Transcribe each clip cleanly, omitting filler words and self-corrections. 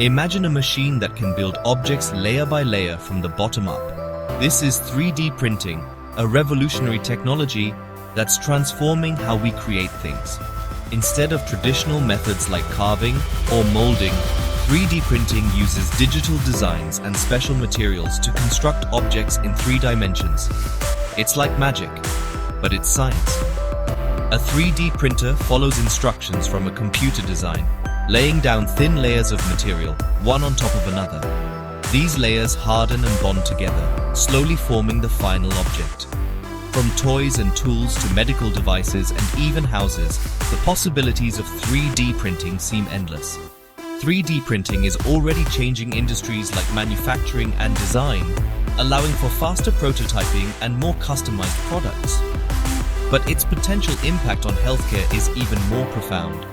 Imagine a machine that can build objects layer by layer from the bottom up. This is 3D printing, a revolutionary technology that's transforming how we create things. Instead of traditional methods like carving or molding, 3D printing uses digital designs and special materials to construct objects in 3 dimensions. It's like magic, but it's science. A 3D printer follows instructions from a computer design, laying down thin layers of material, one on top of another. These layers harden and bond together, slowly forming the final object. From toys and tools to medical devices and even houses, the possibilities of 3D printing seem endless. 3D printing is already changing industries like manufacturing and design, allowing for faster prototyping and more customized products. But its potential impact on healthcare is even more profound.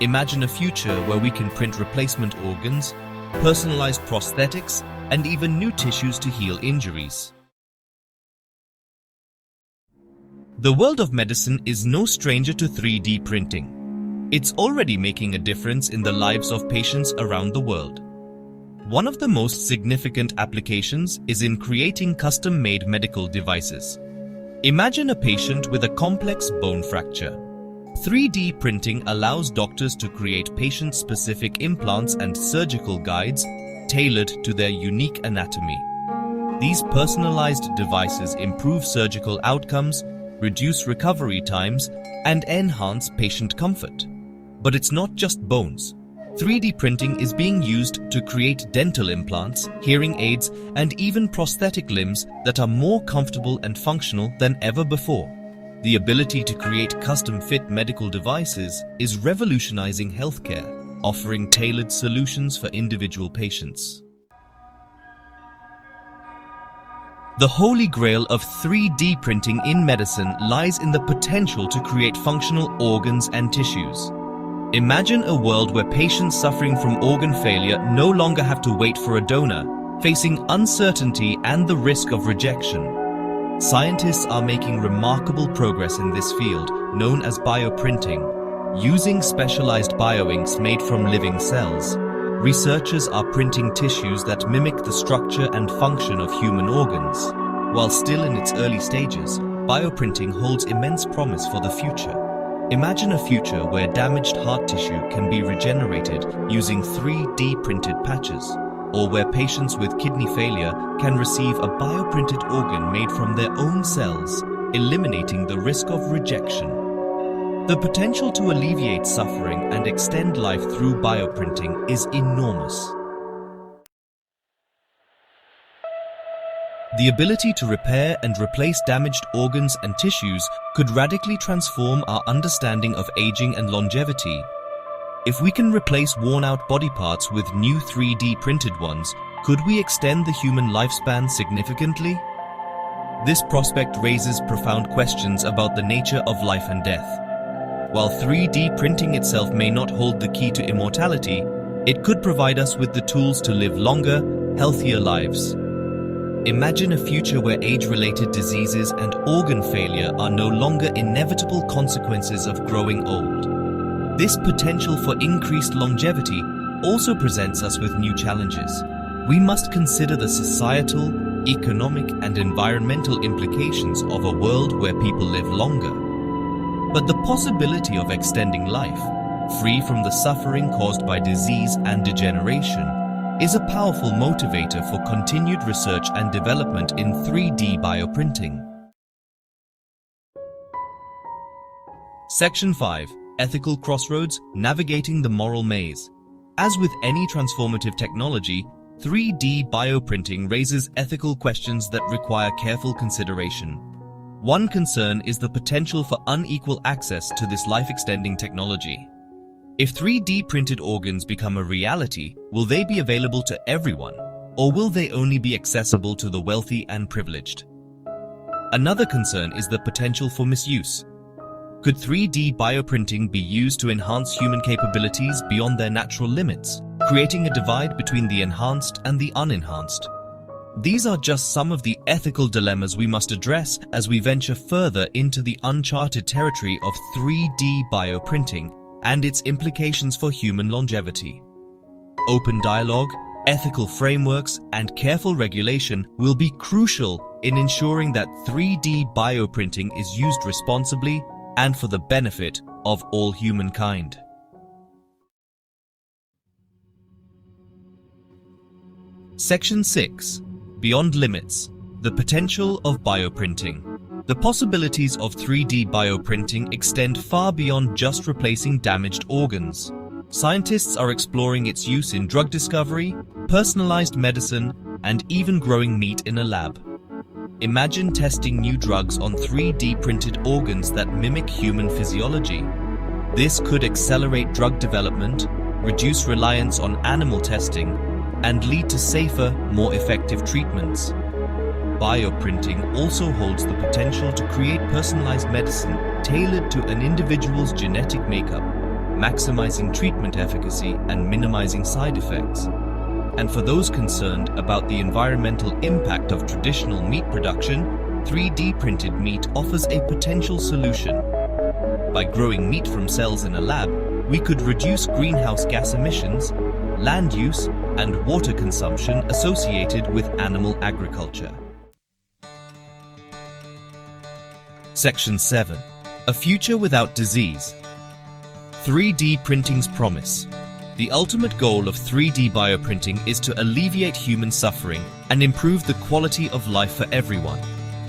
Imagine a future where we can print replacement organs, personalized prosthetics, and even new tissues to heal injuries. The world of medicine is no stranger to 3D printing. It's already making a difference in the lives of patients around the world. One of the most significant applications is in creating custom-made medical devices. Imagine a patient with a complex bone fracture. 3D printing allows doctors to create patient-specific implants and surgical guides tailored to their unique anatomy. These personalized devices improve surgical outcomes, reduce recovery times, and enhance patient comfort. But it's not just bones. 3D printing is being used to create dental implants, hearing aids, and even prosthetic limbs that are more comfortable and functional than ever before. The ability to create custom-fit medical devices is revolutionizing healthcare, offering tailored solutions for individual patients. The holy grail of 3D printing in medicine lies in the potential to create functional organs and tissues. Imagine a world where patients suffering from organ failure no longer have to wait for a donor, facing uncertainty and the risk of rejection. Scientists are making remarkable progress in this field, known as bioprinting. Using specialized bioinks made from living cells, researchers are printing tissues that mimic the structure and function of human organs. While still in its early stages, bioprinting holds immense promise for the future. Imagine a future where damaged heart tissue can be regenerated using 3D printed patches, or where patients with kidney failure can receive a bioprinted organ made from their own cells, eliminating the risk of rejection. The potential to alleviate suffering and extend life through bioprinting is enormous. The ability to repair and replace damaged organs and tissues could radically transform our understanding of aging and longevity. If we can replace worn-out body parts with new 3D printed ones, could we extend the human lifespan significantly? This prospect raises profound questions about the nature of life and death. While 3D printing itself may not hold the key to immortality, it could provide us with the tools to live longer, healthier lives. Imagine a future where age-related diseases and organ failure are no longer inevitable consequences of growing old. This potential for increased longevity also presents us with new challenges. We must consider the societal, economic, and environmental implications of a world where people live longer. But the possibility of extending life, free from the suffering caused by disease and degeneration, is a powerful motivator for continued research and development in 3D bioprinting. Section 5. Ethical Crossroads: Navigating the Moral Maze. As with any transformative technology, 3D bioprinting raises ethical questions that require careful consideration. One concern is the potential for unequal access to this life-extending technology. If 3D printed organs become a reality, will they be available to everyone, or will they only be accessible to the wealthy and privileged? Another concern is the potential for misuse. Could 3D bioprinting be used to enhance human capabilities beyond their natural limits, creating a divide between the enhanced and the unenhanced? These are just some of the ethical dilemmas we must address as we venture further into the uncharted territory of 3D bioprinting and its implications for human longevity. Open dialogue, ethical frameworks, and careful regulation will be crucial in ensuring that 3D bioprinting is used responsibly and for the benefit of all humankind. Section 6. Beyond Limits. The potential of bioprinting. The possibilities of 3D bioprinting extend far beyond just replacing damaged organs. Scientists are exploring its use in drug discovery, personalized medicine, and even growing meat in a lab. Imagine testing new drugs on 3D printed organs that mimic human physiology. This could accelerate drug development, reduce reliance on animal testing, and lead to safer, more effective treatments. Bioprinting also holds the potential to create personalized medicine tailored to an individual's genetic makeup, maximizing treatment efficacy and minimizing side effects. And for those concerned about the environmental impact of traditional meat production, 3D printed meat offers a potential solution. By growing meat from cells in a lab, we could reduce greenhouse gas emissions, land use, and water consumption associated with animal agriculture. Section 7. A future without disease. 3D printing's promise. The ultimate goal of 3D bioprinting is to alleviate human suffering and improve the quality of life for everyone.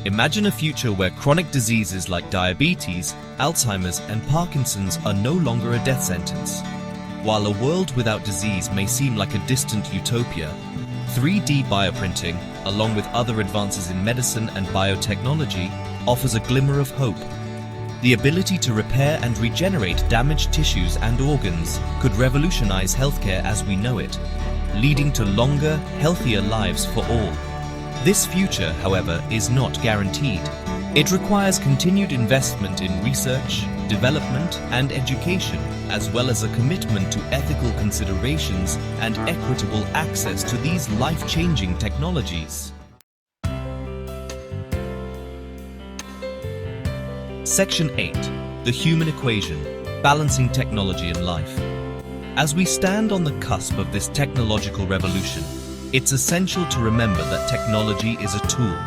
Imagine a future where chronic diseases like diabetes, Alzheimer's, and Parkinson's are no longer a death sentence. While a world without disease may seem like a distant utopia, 3D bioprinting, along with other advances in medicine and biotechnology, offers a glimmer of hope. The ability to repair and regenerate damaged tissues and organs could revolutionize healthcare as we know it, leading to longer, healthier lives for all. This future, however, is not guaranteed. It requires continued investment in research, development, and education, as well as a commitment to ethical considerations and equitable access to these life-changing technologies. Section 8. The Human Equation, Balancing Technology and Life. As we stand on the cusp of this technological revolution, it's essential to remember that technology is a tool.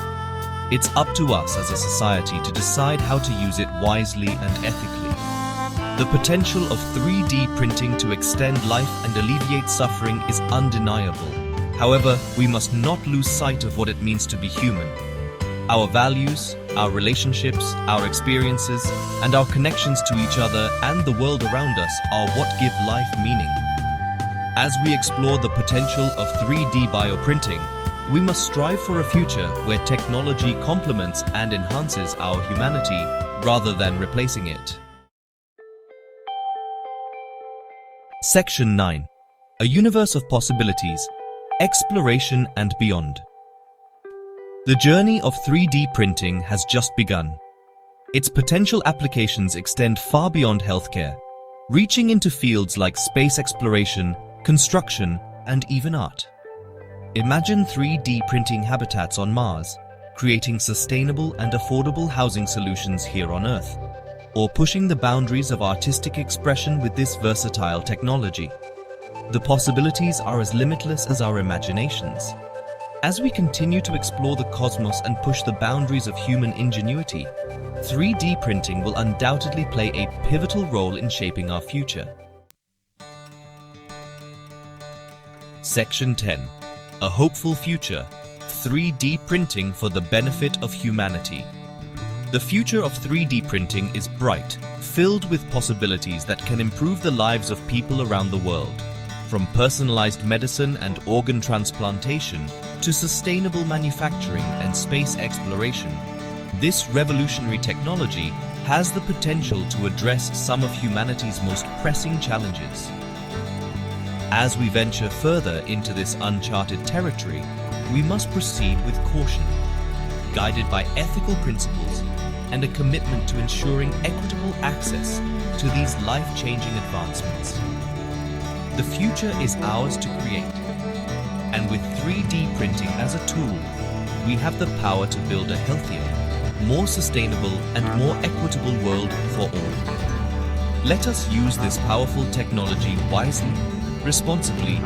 It's up to us as a society to decide how to use it wisely and ethically. The potential of 3D printing to extend life and alleviate suffering is undeniable. However, we must not lose sight of what it means to be human. Our values, our relationships, our experiences, and our connections to each other and the world around us are what give life meaning. As we explore the potential of 3D bioprinting, we must strive for a future where technology complements and enhances our humanity rather than replacing it. Section 9. A Universe of Possibilities, Exploration and Beyond. The journey of 3D printing has just begun. Its potential applications extend far beyond healthcare, reaching into fields like space exploration, construction, and even art. Imagine 3D printing habitats on Mars, creating sustainable and affordable housing solutions here on Earth, or pushing the boundaries of artistic expression with this versatile technology. The possibilities are as limitless as our imaginations. As we continue to explore the cosmos and push the boundaries of human ingenuity, 3D printing will undoubtedly play a pivotal role in shaping our future. Section 10. A Hopeful Future, 3D Printing for the Benefit of Humanity. The future of 3D printing is bright, filled with possibilities that can improve the lives of people around the world. From personalized medicine and organ transplantation to sustainable manufacturing and space exploration, this revolutionary technology has the potential to address some of humanity's most pressing challenges. As we venture further into this uncharted territory, we must proceed with caution, guided by ethical principles and a commitment to ensuring equitable access to these life-changing advancements. The future is ours to create, and with 3D printing as a tool, we have the power to build a healthier, more sustainable and more equitable world for all. Let us use this powerful technology wisely responsibly,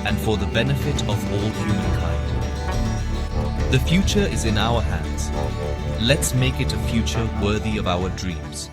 and for the benefit of all humankind. The future is in our hands. Let's make it a future worthy of our dreams.